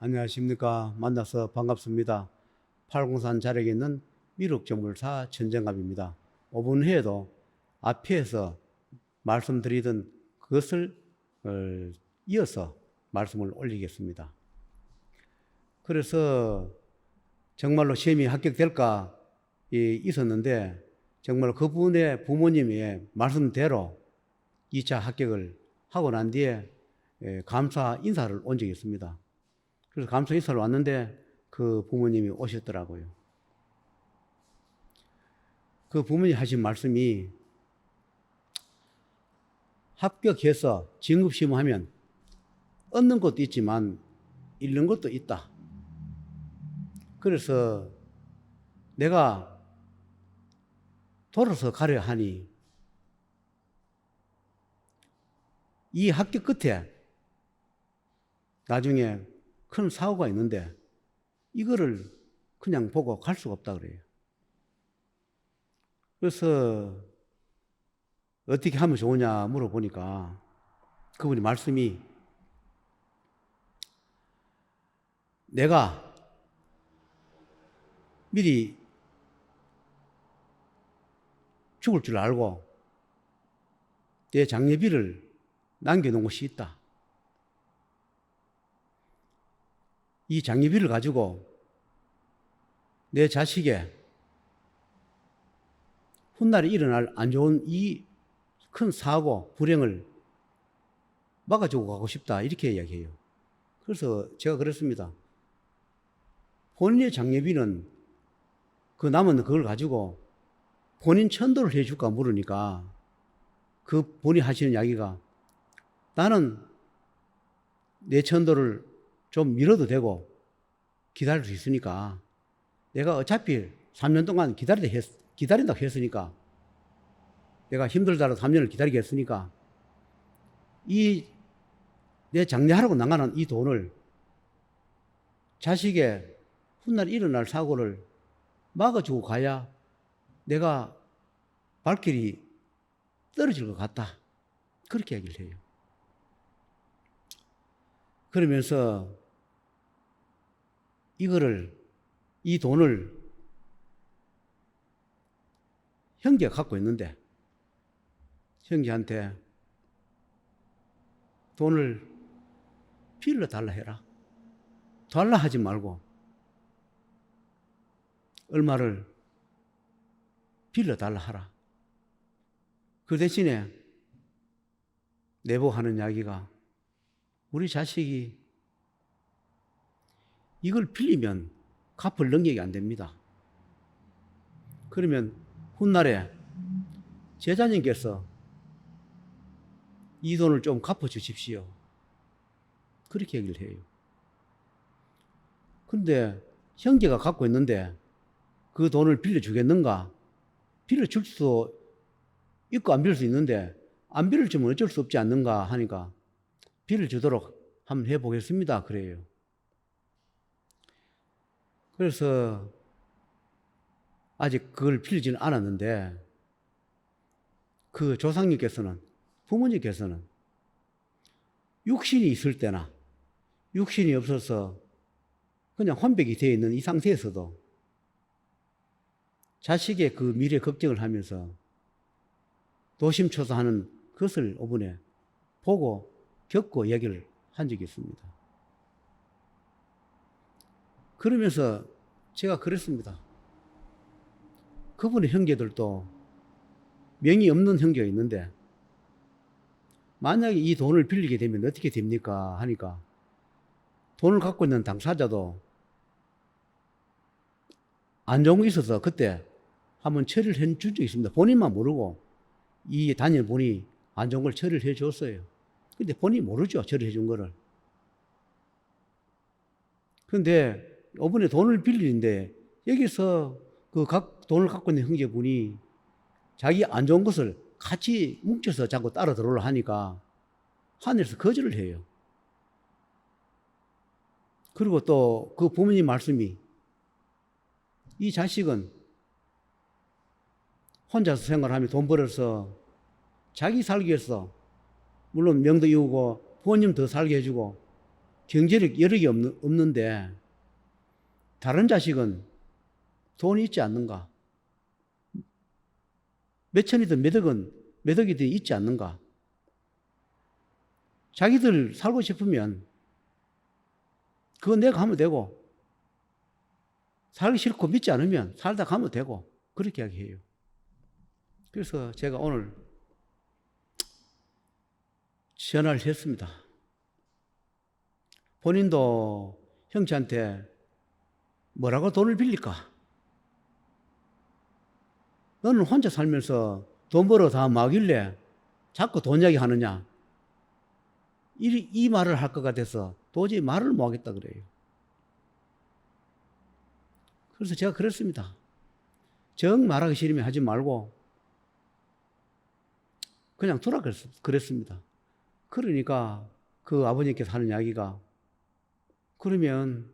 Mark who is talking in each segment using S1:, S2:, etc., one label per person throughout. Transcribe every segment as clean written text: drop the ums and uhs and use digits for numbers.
S1: 안녕하십니까. 만나서 반갑습니다. 팔공산 자락에 있는 미륵정물사 천정갑입니다. 5분 후에도 앞에서 말씀드리던 그것을 이어서 말씀을 올리겠습니다. 그래서 정말로 시험이 합격될까 있었는데 정말 그분의 부모님의 말씀대로 2차 합격을 하고 난 뒤에 감사 인사를 온 적이 있습니다. 그래서 감사 인사를 왔는데 그 부모님이 오셨더라고요. 그 부모님이 하신 말씀이 합격해서 진급시험하면 얻는 것도 있지만 잃는 것도 있다. 그래서 내가 돌아서 가려 하니 이 합격 끝에 나중에 큰 사고가 있는데 이거를 그냥 보고 갈 수가 없다 그래요. 그래서 어떻게 하면 좋으냐 물어보니까 그분이 말씀이 내가 미리 죽을 줄 알고 내 장례비를 남겨놓은 곳이 있다. 이 장례비를 가지고 내 자식의 훗날에 일어날 안 좋은 이 큰 사고, 불행을 막아주고 가고 싶다. 이렇게 이야기해요. 그래서 제가 그랬습니다. 본인의 장례비는 그 남은 그걸 가지고 본인 천도를 해줄까 물으니까 그 본인이 하시는 이야기가 나는 내 천도를 좀 미뤄도 되고 기다릴 수 있으니까 내가 어차피 3년 동안 기다린다고 했으니까 내가 힘들다라도 3년을 기다리겠으니까 내 장례하라고 나가는 이 돈을 자식의 훗날 일어날 사고를 막아주고 가야 내가 발길이 떨어질 것 같다. 그렇게 얘기를 해요. 그러면서 이 돈을 형제가 갖고 있는데 형제한테 돈을 빌려 달라 해라. 달라 하지 말고 얼마를 빌려 달라 하라. 그 대신에 내보하는 이야기가 우리 자식이 이걸 빌리면 갚을 능력이 안 됩니다. 그러면 훗날에 제자님께서 이 돈을 좀 갚아주십시오. 그렇게 얘기를 해요. 그런데 형제가 갖고 있는데 그 돈을 빌려주겠는가? 빌려줄 수도 있고 안 빌릴 수 있는데 안 빌려주면 어쩔 수 없지 않는가 하니까 빌려주도록 한번 해보겠습니다. 그래요. 그래서 아직 그걸 빌리지는 않았는데 그 조상님께서는 부모님께서는 육신이 있을 때나 육신이 없어서 그냥 혼백이 되어 있는 이 상태에서도 자식의 그 미래 걱정을 하면서 노심초사하는 그것을 이번에 보고 겪고 얘기를 한 적이 있습니다. 그러면서 제가 그랬습니다. 그분의 형제들도 명의 없는 형제가 있는데 만약에 이 돈을 빌리게 되면 어떻게 됩니까? 하니까 돈을 갖고 있는 당사자도 안 좋은 거 있어서 그때 한번 처리를 해 준 적이 있습니다. 본인만 모르고 이 단일분이 안 좋은 걸 처리를 해 줬어요. 근데 본인이 모르죠. 처리해 준 거를. 그런데 이번에 돈을 빌리는데 여기서 그 돈을 갖고 있는 형제분이 자기 안 좋은 것을 같이 뭉쳐서 자꾸 따라 들어오려 하니까 하늘에서 거절을 해요. 그리고 또 그 부모님 말씀이 이 자식은 혼자서 생활하며 돈 벌어서 자기 살기 위해서 물론 명도 이루고 부모님 더 살게 해주고 경제력 여력이 없는데 다른 자식은 돈이 있지 않는가? 몇천이든 몇억이든 있지 않는가? 자기들 살고 싶으면 그건 내가 하면 되고, 살기 싫고 믿지 않으면 살다 가면 되고, 그렇게 이야기해요. 그래서 제가 오늘 전화를 했습니다. 본인도 형제한테 뭐라고 돈을 빌릴까? 너는 혼자 살면서 돈 벌어 다 뭐하길래 자꾸 돈 이야기 하느냐? 이 말을 할 것 같아서 도저히 말을 못 하겠다 그래요. 그래서 제가 그랬습니다. 정 말하기 싫으면 하지 말고 그냥 두라 그랬습니다. 그러니까 그 아버님께서 하는 이야기가, 그러면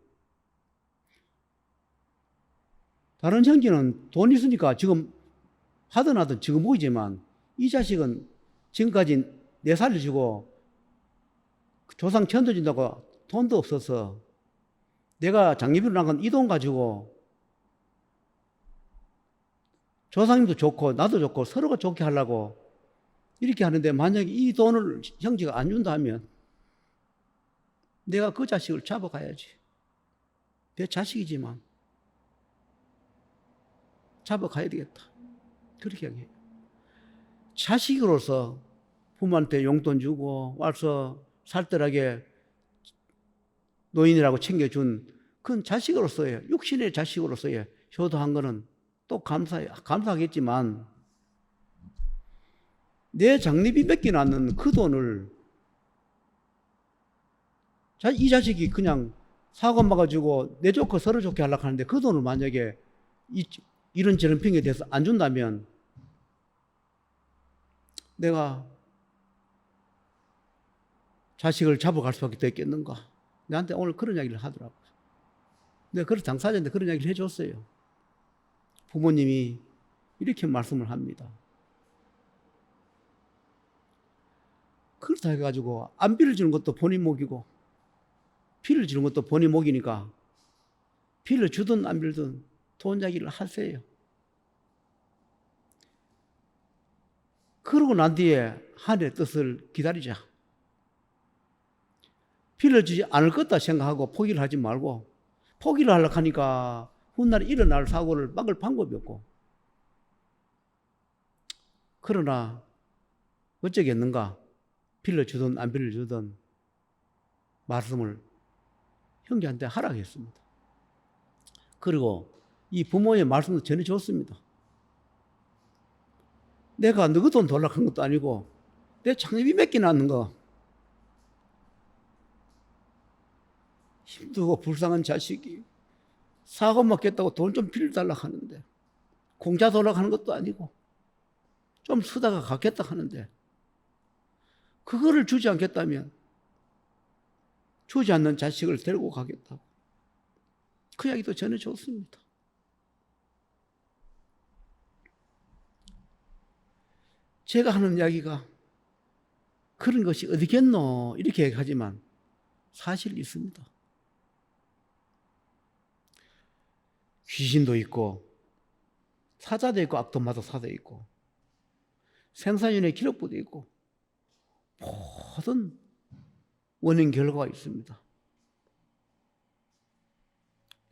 S1: 다른 형제는 돈 있으니까 지금 하든 하든 지금 보이지만 이 자식은 지금까지 내 살려주고 조상 천도 준다고 돈도 없어서 내가 장례비로 나간 이 돈 가지고 조상님도 좋고 나도 좋고 서로가 좋게 하려고 이렇게 하는데, 만약에 이 돈을 형제가 안 준다 하면 내가 그 자식을 잡아가야지. 내 자식이지만 잡아가야 되겠다. 그렇게 이야기해요. 자식으로서 부모한테 용돈 주고 와서 살뜰하게 노인이라고 챙겨준 그건 자식으로서의, 육신의 자식으로서의 효도한 거는 또 감사하겠지만, 내 장례비 맡겨놨는 그 돈을 이 자식이 그냥 사고 막아주고 내 좋고 서로 좋게 하려고 하는데 그 돈을 만약에 이런저런 핑계에 대해서 안 준다면 내가 자식을 잡아갈 수밖에 없겠는가? 나한테 오늘 그런 이야기를 하더라고요. 내가 그래서 당사자한테 그런 이야기를 해줬어요. 부모님이 이렇게 말씀을 합니다. 그렇다 해가지고 안비를 주는 것도 본인 목이고 피를 주는 것도 본인 목이니까 피를 주든 안 빌든 돈 이야기를 하세요. 그러고 난 뒤에 하늘의 뜻을 기다리자. 피를 주지 않을 것다 생각하고 포기를 하지 말고, 포기를 하려고 하니까 훗날에 일어날 사고를 막을 방법이 없고, 그러나 어쩌겠는가? 피를 주든 안 피를 주든 말씀을 형제한테 하라고 했습니다. 그리고 이 부모의 말씀도 전해줬습니다. 내가 너희 돈 돌려고 한 것도 아니고 내 장례비 맡겨놨는 거, 힘들고 불쌍한 자식이 사고 먹겠다고 돈 좀 빌려달라고 하는데, 공짜 돌려고 하는 것도 아니고 좀 쓰다가 갚겠다 하는데 그거를 주지 않겠다면 주지 않는 자식을 데리고 가겠다고 그 이야기도 전해줬습니다. 제가 하는 이야기가 그런 것이 어디겠노 이렇게 얘기하지만 사실 있습니다. 귀신도 있고 사자도 있고 악도마도 사도 있고 생사윤회 기록부도 있고 모든 원인 결과가 있습니다.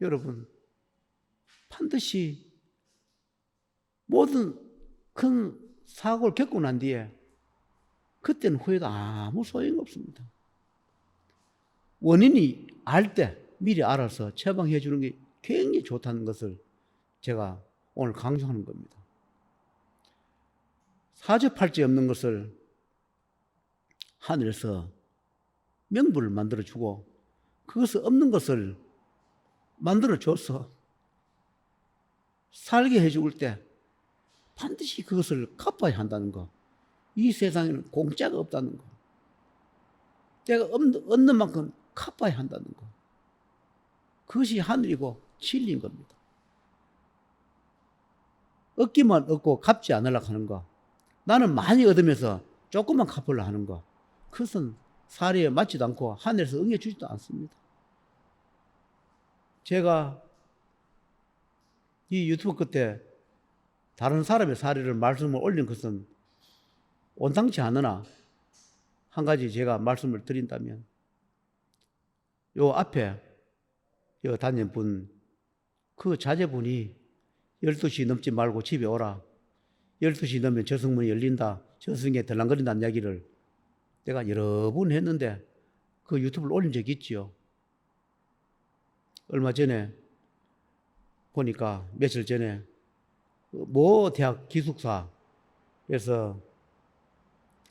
S1: 여러분, 반드시 모든 큰 사고를 겪고 난 뒤에 그때는 후회도 아무 소용이 없습니다. 원인이 알 때 미리 알아서 처방해 주는 게 굉장히 좋다는 것을 제가 오늘 강조하는 겁니다. 사주팔자 없는 것을 하늘에서 명부를 만들어주고 그것을 없는 것을 만들어줘서 살게 해줄 때 반드시 그것을 갚아야 한다는 거. 이 세상에는 공짜가 없다는 거. 내가 얻는 만큼 갚아야 한다는 거. 그것이 하늘이고 진리인 겁니다. 얻기만 얻고 갚지 않으려고 하는 거. 나는 많이 얻으면서 조금만 갚으려고 하는 거. 그것은 사례에 맞지도 않고 하늘에서 응해주지도 않습니다. 제가 이 유튜브 끝에 다른 사람의 사례를 말씀을 올린 것은 온당치 않으나 한 가지 제가 말씀을 드린다면 요 앞에 요 다니는 분, 그 자제분이 12시 넘지 말고 집에 오라. 12시 넘으면 저승문이 열린다. 저승에 덜랑거린다는 이야기를 내가 여러 번 했는데 그 유튜브를 올린 적이 있지요. 얼마 전에 보니까 며칠 전에 모 대학 기숙사에서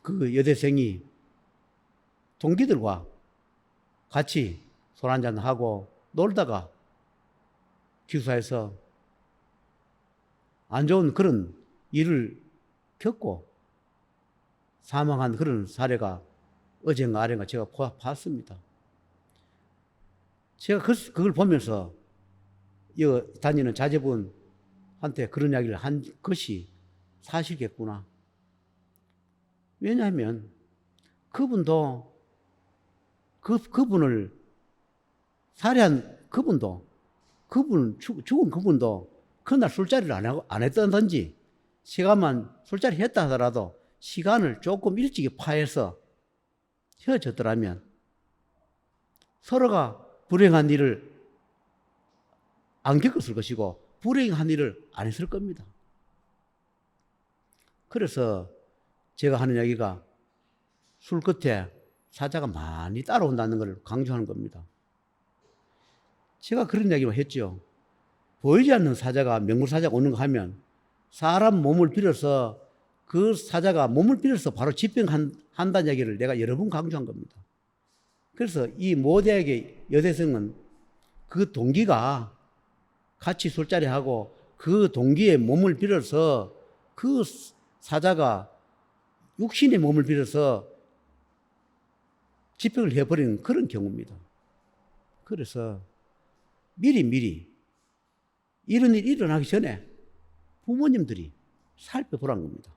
S1: 그 여대생이 동기들과 같이 술 한잔 하고 놀다가 기숙사에서 안 좋은 그런 일을 겪고 사망한 그런 사례가 어젠가 아젠가 제가 봤습니다. 제가 그걸 보면서 다니는 자제분한테 그런 이야기를 한 것이 사실이겠구나. 왜냐하면 그분도 그분을 살해한 그분도 죽은 그분도 그날 술자리를 안 했던지 시간만 술자리 했다 하더라도 시간을 조금 일찍이 파해서 헤어졌더라면 서로가 불행한 일을 안 겪었을 것이고 불행한 일을 안 했을 겁니다. 그래서 제가 하는 이야기가 술 끝에 사자가 많이 따라온다는 것을 강조하는 겁니다. 제가 그런 이야기만 했죠. 보이지 않는 사자가 명물사자가 오는 거 하면 사람 몸을 빌어서 그 사자가 몸을 빌어서 바로 집행한다는 이야기를 내가 여러 번 강조한 겁니다. 그래서 이 모 대학의 여대생은 그 동기가 같이 술자리하고 그 동기의 몸을 빌어서 그 사자가 육신의 몸을 빌어서 집행을 해버리는 그런 경우입니다. 그래서 미리 이런 일이 일어나기 전에 부모님들이 살펴보라는 겁니다.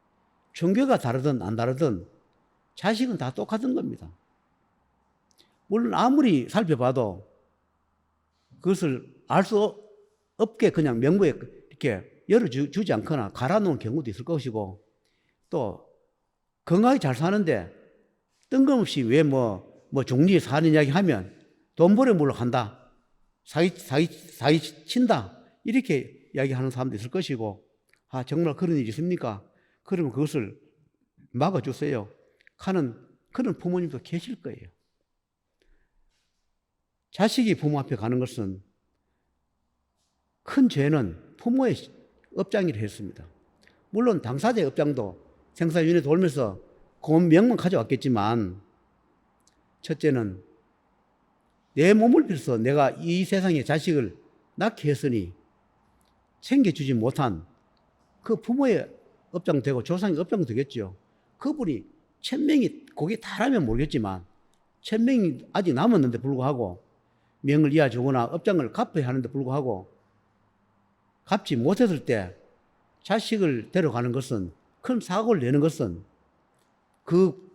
S1: 종교가 다르든 안 다르든 자식은 다 똑같은 겁니다. 물론 아무리 살펴봐도 그것을 알 수 없게 그냥 명부에 이렇게 열어주지 않거나 갈아놓은 경우도 있을 것이고 또 건강하게 잘 사는데 뜬금없이 왜 종리 사는 이야기 하면 돈 벌어 물러 간다. 사기 친다. 이렇게 이야기하는 사람도 있을 것이고 아 정말 그런 일이 있습니까? 그러면 그것을 막아주세요. 하는 그런 부모님도 계실 거예요. 자식이 부모 앞에 가는 것은 큰 죄는 부모의 업장이라 했습니다. 물론 당사자의 업장도 생사윤회 돌면서 고운 명만 가져왔겠지만 첫째는 내 몸을 빌어서 내가 이 세상에 자식을 낳게 했으니 챙겨주지 못한 그 부모의 업장 되고 조상의 업장 되겠죠. 그분이 1000명이 거기에 달하면 모르겠지만 1000명이 아직 남았는데 불구하고 명을 이어주거나 업장을 갚아야 하는데 불구하고 갚지 못했을 때 자식을 데려가는 것은 큰 사고를 내는 것은 그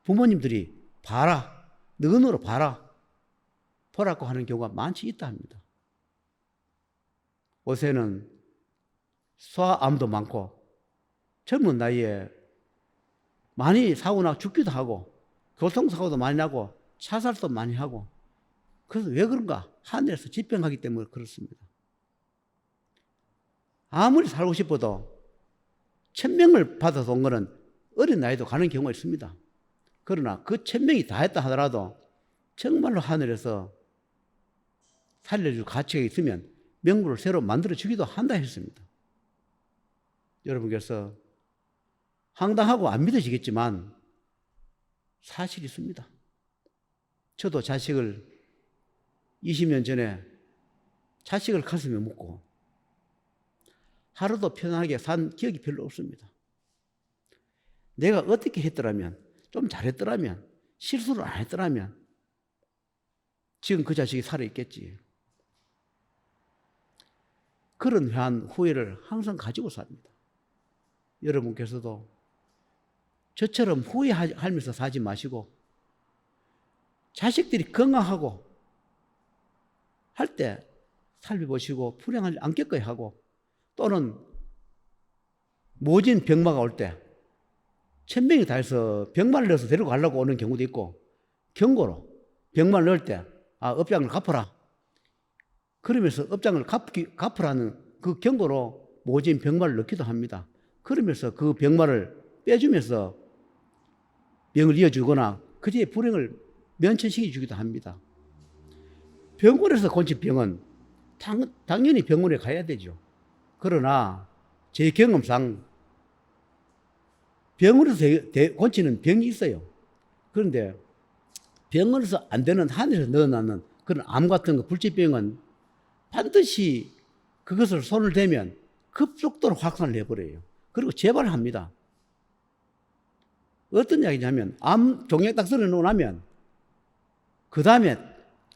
S1: 부모님들이 봐라, 너 눈으로 봐라, 보라고 하는 경우가 많지 있다 합니다. 요새는 소아암도 많고 젊은 나이에 많이 사고나 죽기도 하고 교통사고도 많이 나고 자살도 많이 하고 그래서 왜 그런가? 하늘에서 집행하기 때문에 그렇습니다. 아무리 살고 싶어도 1000명을 받아서 온 거는 어린 나이도 가는 경우가 있습니다. 그러나 그 1000명이 다 했다 하더라도 정말로 하늘에서 살려줄 가치가 있으면 명부를 새로 만들어주기도 한다 했습니다. 여러분께서 황당하고 안 믿어지겠지만 사실이 있습니다. 저도 자식을 20년 전에 자식을 가슴에 묻고 하루도 편안하게 산 기억이 별로 없습니다. 내가 어떻게 했더라면, 좀 잘했더라면, 실수를 안 했더라면 지금 그 자식이 살아있겠지. 그런 후회를 항상 가지고 삽니다. 여러분께서도 저처럼 후회하면서 사지 마시고 자식들이 건강하고 할 때 살펴보시고 불행하지 않겠거이 하고, 또는 모진 병마가 올 때 1000명이 다 해서 병마를 넣어서 데리고 가려고 오는 경우도 있고, 경고로 병마를 넣을 때 업장을 갚아라, 그러면서 업장을 갚으라는 그 경고로 모진 병마를 넣기도 합니다. 그러면서 그 병마를 빼주면서 병을 이어주거나 그제의 불행을 면천시켜 주기도 합니다. 병원에서 고친 병은 당연히 병원에 가야 되죠. 그러나 제 경험상 병원에서 고치는 병이 있어요. 그런데 병원에서 안 되는 하늘에서 넣어놨는 그런 암 같은 거, 불치병은 반드시 그것을 손을 대면 급속도로 확산을 해버려요. 그리고 재발합니다. 어떤 이야기냐면, 암 종양 딱 썰어놓고 나면 그 다음에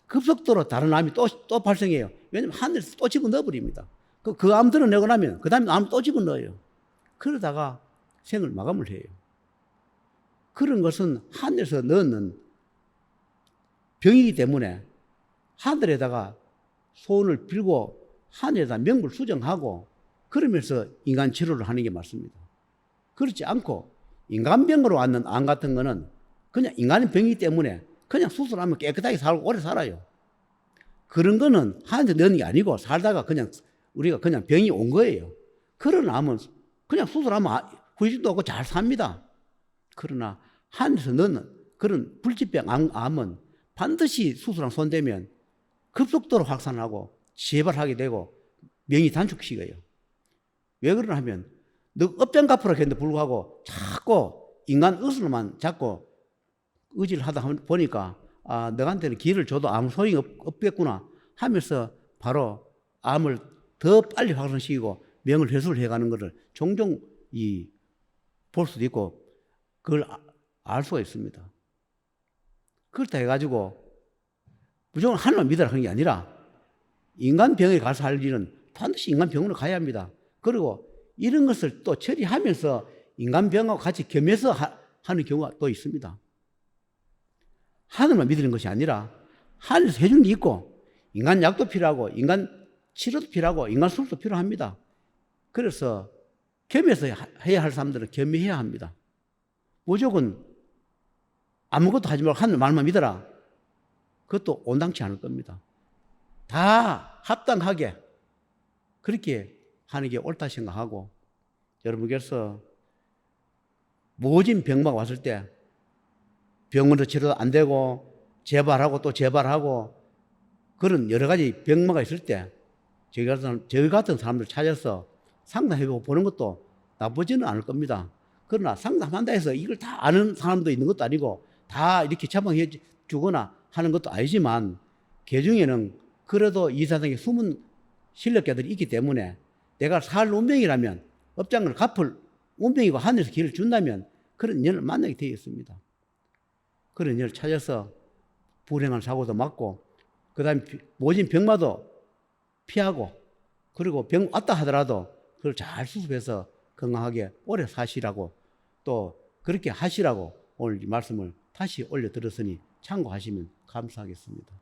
S1: 급속도로 다른 암이 또 발생해요. 왜냐면 하늘에서 또 집어넣어버립니다. 그 암 드러내고 나면 그 다음에 암 또 집어넣어요. 그러다가 생을 마감을 해요. 그런 것은 하늘에서 넣는 병이기 때문에 하늘에다가 소원을 빌고 하늘에다 명불 수정하고 그러면서 인간 치료를 하는 게 맞습니다. 그렇지 않고 인간병으로 왔는 암 같은 거는 그냥 인간의 병이기 때문에 그냥 수술하면 깨끗하게 살고 오래 살아요. 그런 거는 하늘에 넣는 게 아니고 살다가 그냥 우리가 그냥 병이 온 거예요. 그런 암은 그냥 수술하면 후유증도 없고 잘 삽니다. 그러나 하늘에서 넣는 그런 불치병 암은 반드시 수술랑 손대면 급속도로 확산하고 재발하게 되고 명이 단축시켜요. 왜 그러나 하면 너 업장 갚으라 했는데 불구하고 자꾸 인간 의술로만 자꾸 의지를 하다 보니까 너한테는 기회를 줘도 아무 소용이 없겠구나 하면서 바로 암을 더 빨리 확산시키고 명을 회수를 해가는 것을 종종 볼 수도 있고 그걸 알 수가 있습니다. 그렇다 해가지고 무조건 하늘만 믿으라 하는 게 아니라 인간병에 가서 할 일은 반드시 인간병원으로 가야 합니다. 그리고 이런 것을 또 처리하면서 인간병하고 같이 겸해서 하는 경우가 또 있습니다. 하늘만 믿는 것이 아니라 하늘에서 해주는 게 있고 인간 약도 필요하고 인간 치료도 필요하고 인간 수술도 필요합니다. 그래서 겸해서 해야 할 사람들은 겸해야 합니다. 무조건 아무것도 하지 말고 하늘 말만 믿어라. 그것도 온당치 않을 겁니다. 다 합당하게 그렇게 하는 게 옳다 생각하고, 여러분께서 모진 병마가 왔을 때 병원에서 치료도 안 되고 재발하고 또 재발하고 그런 여러 가지 병마가 있을 때 저희 같은 사람들 찾아서 상담해보고 보는 것도 나쁘지는 않을 겁니다. 그러나 상담한다 해서 이걸 다 아는 사람도 있는 것도 아니고 다 이렇게 처방해 주거나 하는 것도 아니지만 개중에는 그래도 이 세상에 숨은 실력자들이 있기 때문에 내가 살 운명이라면 업장을 갚을 운명이고 하늘에서 길을 준다면 그런 인연을 만나게 되어 있습니다. 그런 인연을 찾아서 불행한 사고도 막고 그 다음에 모진 병마도 피하고 그리고 병 왔다 하더라도 그걸 잘 수습해서 건강하게 오래 사시라고 또 그렇게 하시라고 오늘 이 말씀을 다시 올려드렸으니 참고하시면 감사하겠습니다.